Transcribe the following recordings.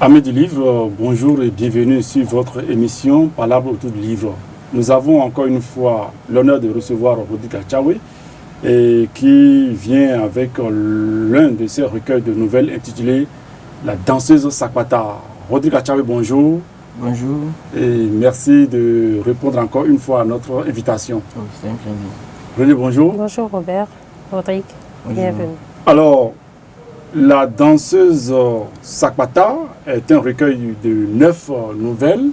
Amis du livre, bonjour et bienvenue sur votre émission Palabre autour du livre. Nous avons encore une fois l'honneur de recevoir Rodrigue Achawe qui vient avec l'un de ses recueils de nouvelles intitulé La danseuse Sakwata. Rodrigue Achawe, bonjour. Bonjour. Et merci de répondre encore une fois à notre invitation. Oh, c'est un plaisir. René, bonjour. Bonjour Robert, Rodrigue, bienvenue. Alors, La danseuse Sakwata est un recueil de 9 nouvelles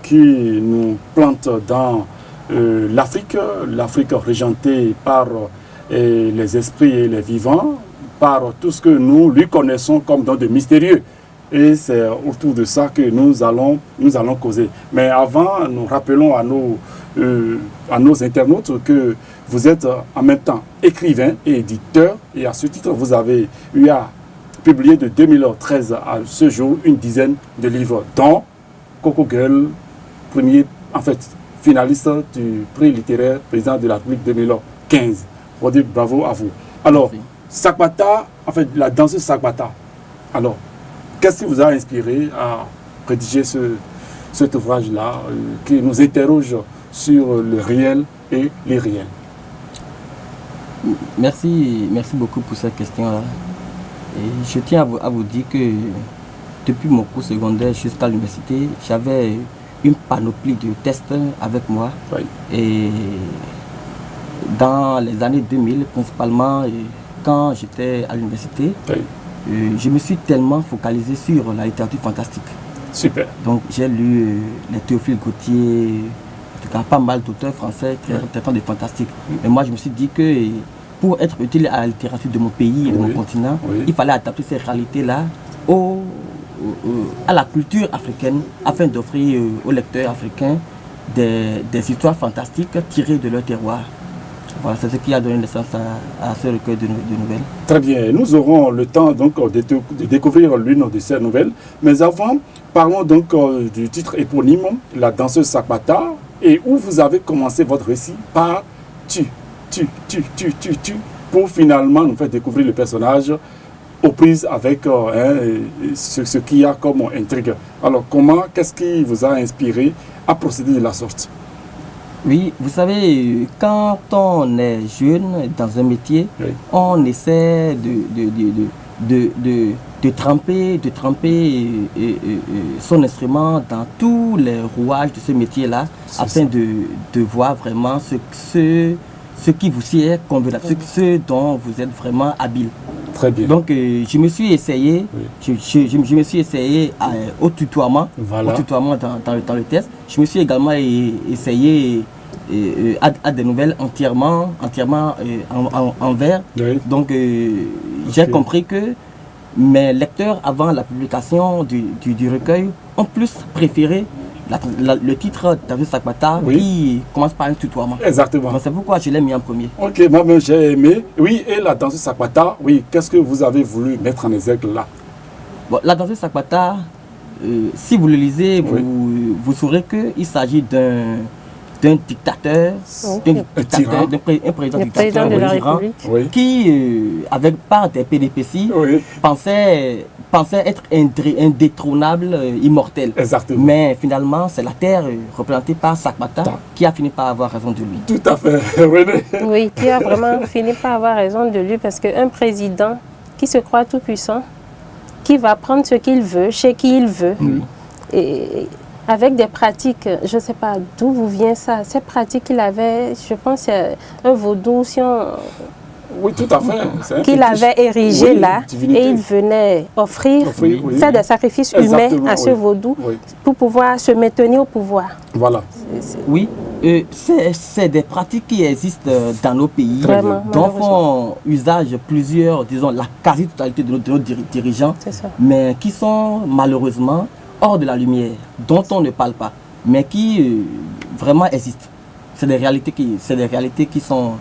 qui nous plante dans l'Afrique régentée par les esprits et les vivants, par tout ce que nous lui connaissons comme dans de mystérieux. Et c'est autour de ça que nous allons causer. Mais avant, nous rappelons à nos internautes que vous êtes en même temps écrivain et éditeur. Et à ce titre, vous avez eu à publier de 2013 à ce jour une dizaine de livres, dont Coco Girl, finaliste du prix littéraire président de la République 2015. Rodrigue, bravo à vous. Alors, Sakwata, la danseuse Sakwata. Alors, qu'est-ce qui vous a inspiré à rédiger cet ouvrage-là qui nous interroge sur le réel et l'irréel? Merci beaucoup pour cette question-là. Je tiens à vous dire que depuis mon cours secondaire jusqu'à l'université, j'avais une panoplie de tests avec moi. Oui. Et dans les années 2000, principalement, quand j'étais à l'université, oui, je me suis tellement focalisé sur la littérature fantastique. Super. Donc j'ai lu les Théophile Gautier, en tout cas pas mal d'auteurs français traitant de fantastique. Mais moi je me suis dit que pour être utile à la littérature de mon pays et de mon continent, il fallait adapter ces réalités-là à la culture africaine afin d'offrir aux lecteurs africains des histoires fantastiques tirées de leur terroir. Voilà, c'est ce qui a donné naissance à ce recueil de nouvelles. Très bien, nous aurons le temps donc de découvrir l'une de ces nouvelles. Mais avant, parlons donc du titre éponyme, La danseuse Sakwata, et où vous avez commencé votre récit par tu, pour finalement nous faire découvrir le personnage aux prises avec ce qu'il y a comme intrigue. Alors qu'est-ce qui vous a inspiré à procéder de la sorte? Oui, vous savez, quand on est jeune dans un métier, oui, on essaie de tremper son instrument dans tous les rouages de ce métier-là, afin de voir vraiment ce qui vous est convenable, ce dont vous êtes vraiment habile. Très bien. Donc je me suis essayé, oui, je me suis essayé au tutoiement, voilà, dans le test. Je me suis également essayé à des nouvelles entièrement en vers. Oui. Donc j'ai compris que mes lecteurs avant la publication du recueil ont plus préféré le titre d'Avis Sakwata, oui, qui commence par un tutoiement. Exactement. C'est pourquoi je l'ai mis en premier. Ok, moi-même j'ai aimé. Oui, et la danseuse Sakwata, oui, qu'est-ce que vous avez voulu mettre en exergue là? Bon, la danseuse Sakwata, si vous le lisez, oui, vous saurez qu'il s'agit d'un dictateur, un président de la République, oui, qui, par des péripéties, oui, pensait être indétrônable, immortel. Exactement. Mais finalement, c'est la terre représentée par Sakwata qui a fini par avoir raison de lui. Tout à fait, René. Oui, qui a vraiment fini par avoir raison de lui, parce qu'un président qui se croit tout puissant, qui va prendre ce qu'il veut, chez qui il veut, oui, et avec des pratiques, je ne sais pas d'où vous vient ça, ces pratiques qu'il avait, je pense c'est un vaudou, si on... Oui, tout à fait. Qu'il avait érigé, oui, là, divinité, et il venait offrir oui, faire des sacrifices humains à ce, oui, vaudou, oui, pour pouvoir se maintenir au pouvoir. Voilà. Oui, c'est des pratiques qui existent dans nos pays, vraiment, dont font usage plusieurs, disons, la quasi-totalité de nos dirigeants, mais qui sont malheureusement hors de la lumière, dont on ne parle pas, mais qui vraiment existent. C'est des réalités qui sont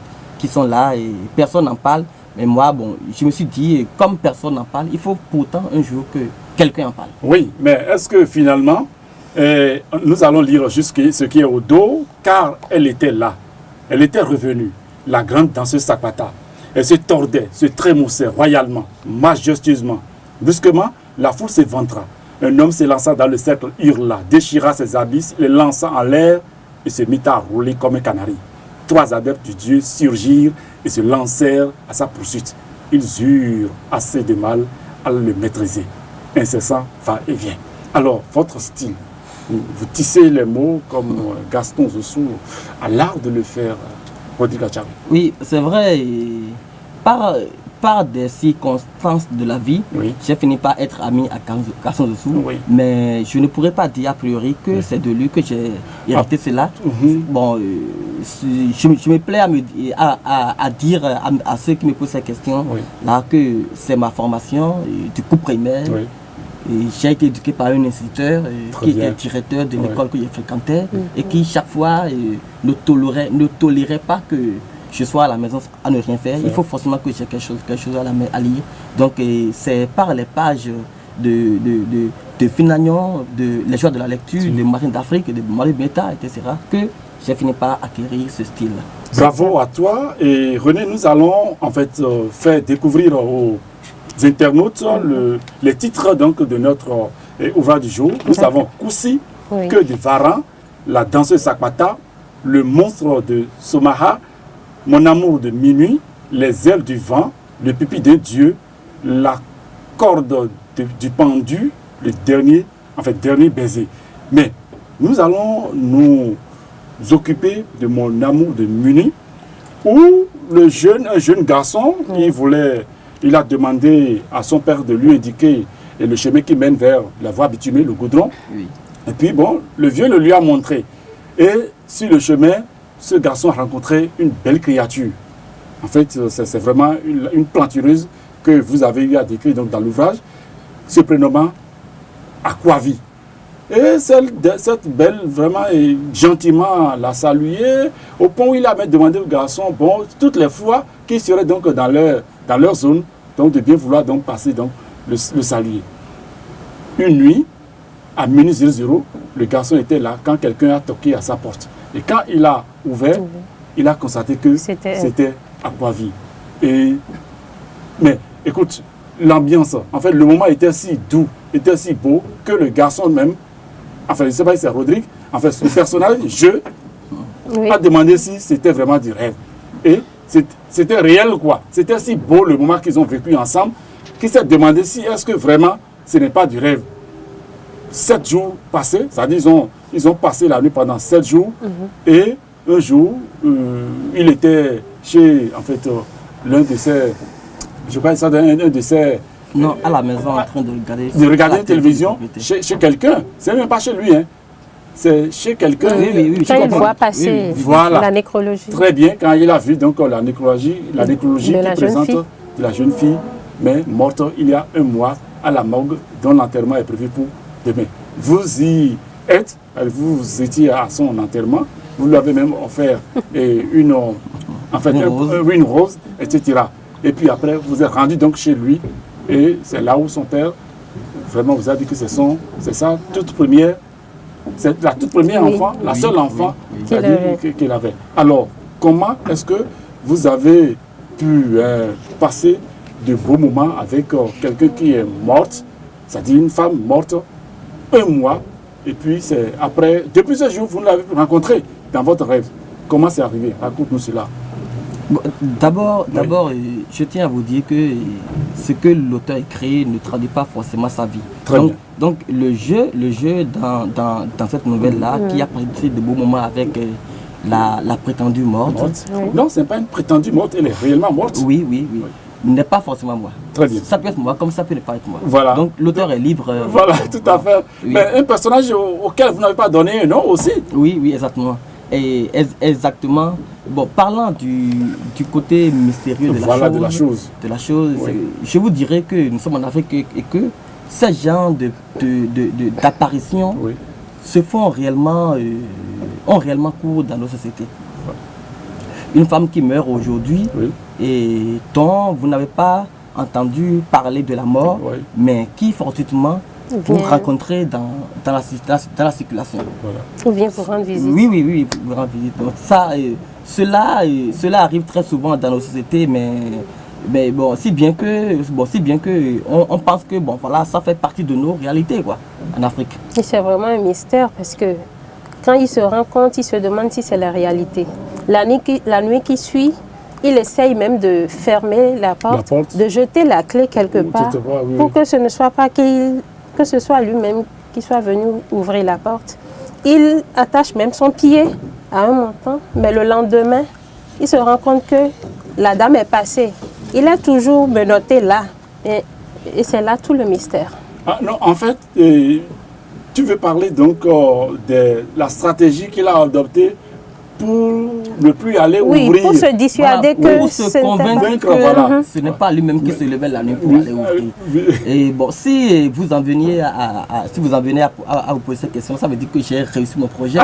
là et personne n'en parle. Mais moi, bon, je me suis dit, comme personne n'en parle, il faut pourtant un jour que quelqu'un en parle. Oui, mais est-ce que finalement, nous allons lire juste ce qui est au dos, car elle était là. Elle était revenue, la grande danseuse Sakwata. Elle se tordait, se trémoussait royalement, majestueusement. Brusquement, la foule s'éventra. Un homme s'élança dans le cercle, hurla, déchira ses habits, les lança en l'air et se mit à rouler comme un canari. 3 adeptes du Dieu surgirent et se lancèrent à sa poursuite. Ils eurent assez de mal à le maîtriser. Incessant va-et-vient. Alors, votre style, vous tissez les mots comme Gaston Zossou a l'art de le faire, Rodrigue Achari. Oui, c'est vrai. Par des circonstances de la vie, j'ai fini par être ami à Gaston Zossou, mais je ne pourrais pas dire a priori que c'est de lui que j'ai hérité cela. Bon, je me plais à dire à ceux qui me posent ces questions là que c'est ma formation du coup primaire. J'ai été éduqué par un instituteur qui était directeur de l'école que je fréquentais et qui chaque fois ne tolérait pas que je sois à la maison à ne rien faire. Il faut forcément que j'ai quelque chose à lire. Donc c'est par les pages de Finagnon, les joies de la lecture, de Marine d'Afrique, de Marie Beta, etc. que j'ai fini par acquérir ce style. Bravo à toi. Et René, nous allons en fait faire découvrir aux internautes les titres donc, de notre ouvrage du jour. Nous avons Koussi, Que de Varan, La danseuse Sakpata, Le monstre de Somaha, Mon amour de minuit, Les ailes du vent, Le pipi d'un dieu, La corde du pendu, le dernier baiser. Mais nous allons nous occuper de Mon amour de minuit, où un jeune garçon, il a demandé à son père de lui indiquer le chemin qui mène vers la voie bitumée, le goudron. Et puis bon, le vieux le lui a montré. Et sur le chemin, ce garçon a rencontré une belle créature. En fait, c'est vraiment une plantureuse que vous avez eu à décrire donc, dans l'ouvrage, se prénommant Aquavi. Et cette belle, vraiment, gentiment l'a salué, au point où il a même demandé au garçon, bon, toutes les fois qu'il serait donc dans leur zone, donc de bien vouloir donc passer donc le saluer. Une nuit, à minuit 00, le garçon était là quand quelqu'un a toqué à sa porte. Et quand il a ouvert, il a constaté que c'était Aquavi. Mais écoute, l'ambiance, en fait, le moment était si doux, était si beau, que le garçon même, enfin, je ne sais pas si c'est Rodrigue, en fait, le personnage, a demandé si c'était vraiment du rêve. Et c'était réel, quoi. C'était si beau le moment qu'ils ont vécu ensemble, qu'il s'est demandé si est-ce que vraiment ce n'est pas du rêve. 7 jours passés, c'est-à-dire ils ont passé la nuit pendant 7 jours, et un jour, il était chez, en fait, l'un de ses, je crois que c'est un de ses... Non, à la maison, en train de regarder une télévision chez quelqu'un. C'est même pas chez lui, hein. C'est chez quelqu'un. Oui, quand il voit passer la nécrologie. Très bien, quand il a vu donc la nécrologie qui présente de la jeune fille, mais morte il y a 1 mois à la morgue, dont l'enterrement est prévu pour demain. Vous y êtes, vous étiez à son enterrement, vous lui avez même offert une rose, etc. Et puis après, vous êtes rendu donc chez lui, et c'est là où son père vraiment vous a dit que c'est sa toute première. C'est la toute première enfant, la seule enfant qu'il avait. Alors, comment est-ce que vous avez pu passer de beaux moments avec quelqu'un qui est morte, c'est-à-dire une femme morte, 1 mois, et puis c'est après, depuis ce jour, vous l'avez rencontré dans votre rêve. Comment c'est arrivé? Raconte-nous cela. D'abord, je tiens à vous dire que ce que l'auteur écrit ne traduit pas forcément sa vie. Donc le jeu dans cette nouvelle-là, qui a passé de beaux moments avec la prétendue morte. Non, ce n'est pas une prétendue morte, elle est réellement morte. Oui. N'est pas forcément moi. Très bien. Ça peut être moi, comme ça peut ne pas être moi. Voilà. Donc l'auteur est libre. Voilà, tout à fait. Oui. Mais un personnage auquel vous n'avez pas donné un nom aussi. Oui, exactement. Et exactement. Bon, parlant du côté mystérieux de la chose, je vous dirais que nous sommes en Afrique et que ces genres d'apparitions se font réellement, ont réellement cours dans nos sociétés. Une femme qui meurt aujourd'hui et dont vous n'avez pas entendu parler de la mort, mais qui fortuitement vous rencontrez dans la circulation. Voilà. Ou bien pour rendre visite. Oui, pour rendre visite. Donc ça, cela arrive très souvent dans nos sociétés, mais Mais bon, si bien que on pense que bon voilà, ça fait partie de nos réalités quoi, en Afrique. Et c'est vraiment un mystère parce que quand il se rend compte, il se demande si c'est la réalité. La nuit qui suit, il essaye même de fermer la porte, de jeter la clé quelque part pour que ce ne soit pas que ce soit lui-même qui soit venu ouvrir la porte. Il attache même son pied à un montant, mais le lendemain, il se rend compte que la dame est passée. Il est toujours menotté là. Et c'est là tout le mystère. Ah, non, en fait, tu veux parler donc de la stratégie qu'il a adoptée pour ne plus aller ouvrir. Oui, pour se dissuader que pour se convaincre que ce n'est pas lui-même qui se levait la nuit pour aller ouvrir. Et bon, si vous en veniez à vous poser cette question, ça veut dire que j'ai réussi mon projet.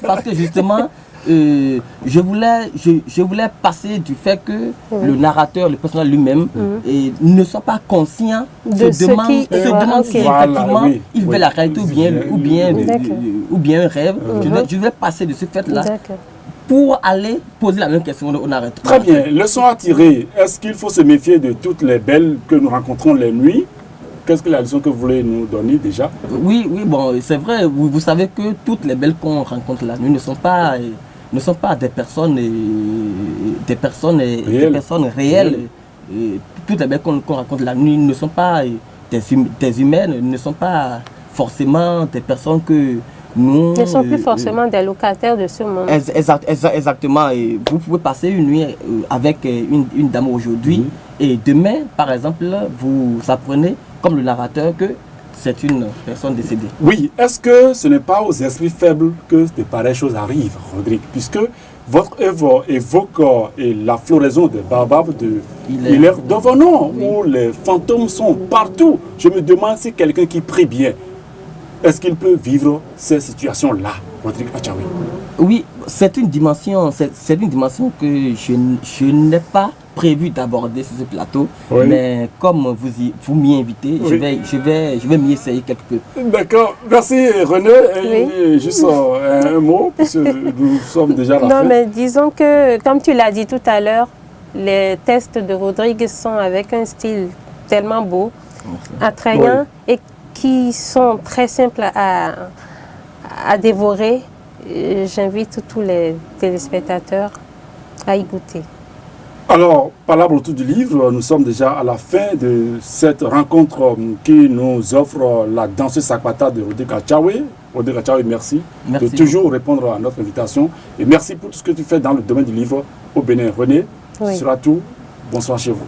Parce que justement, je voulais passer du fait que le narrateur, le personnage lui-même, ne soit pas conscient, se demande si effectivement il veut la réalité ou bien un rêve. Je vais passer de ce fait-là pour aller poser la même question au narrateur. Très bien. Leçon à tirer. Est-ce qu'il faut se méfier de toutes les belles que nous rencontrons les nuits? Qu'est-ce que la leçon que vous voulez nous donner déjà? Oui, bon, c'est vrai. Vous savez que toutes les belles qu'on rencontre la nuit ne sont pas des personnes réelles. Toutes les belles qu'on rencontre la nuit ne sont pas des humaines, ne sont pas forcément des personnes que nous... Ne sont plus forcément des locataires de ce monde. Exactement. Et vous pouvez passer une nuit avec une dame aujourd'hui et demain, par exemple, vous apprenez, comme le narrateur, que c'est une personne décédée. Oui, est-ce que ce n'est pas aux esprits faibles que de pareilles choses arrivent, Rodrigue? Puisque votre œuvre évoque la floraison des baobabs de Hilaire Devenant, où les fantômes sont partout. Je me demande si quelqu'un qui prie bien, est-ce qu'il peut vivre ces situations-là, Rodrigue Achawi? Oui, c'est une dimension que je n'ai pas prévu d'aborder sur ce plateau, mais comme vous m'y invitez, je vais m'y essayer quelque peu. D'accord, merci René. Et juste un mot, puisque nous sommes déjà à la fin. Non, mais disons que, comme tu l'as dit tout à l'heure, les textes de Rodrigue sont avec un style tellement beau, attrayant et qui sont très simples à dévorer. J'invite tous les téléspectateurs à y goûter. Alors, parlant autour du livre, nous sommes déjà à la fin de cette rencontre qui nous offre la danseuse Sakpata de Rodrigue Achawi. Rodrigue Achawi, merci de toujours répondre à notre invitation. Et merci pour tout ce que tu fais dans le domaine du livre au Bénin. René, ce sera tout. Bonsoir chez vous.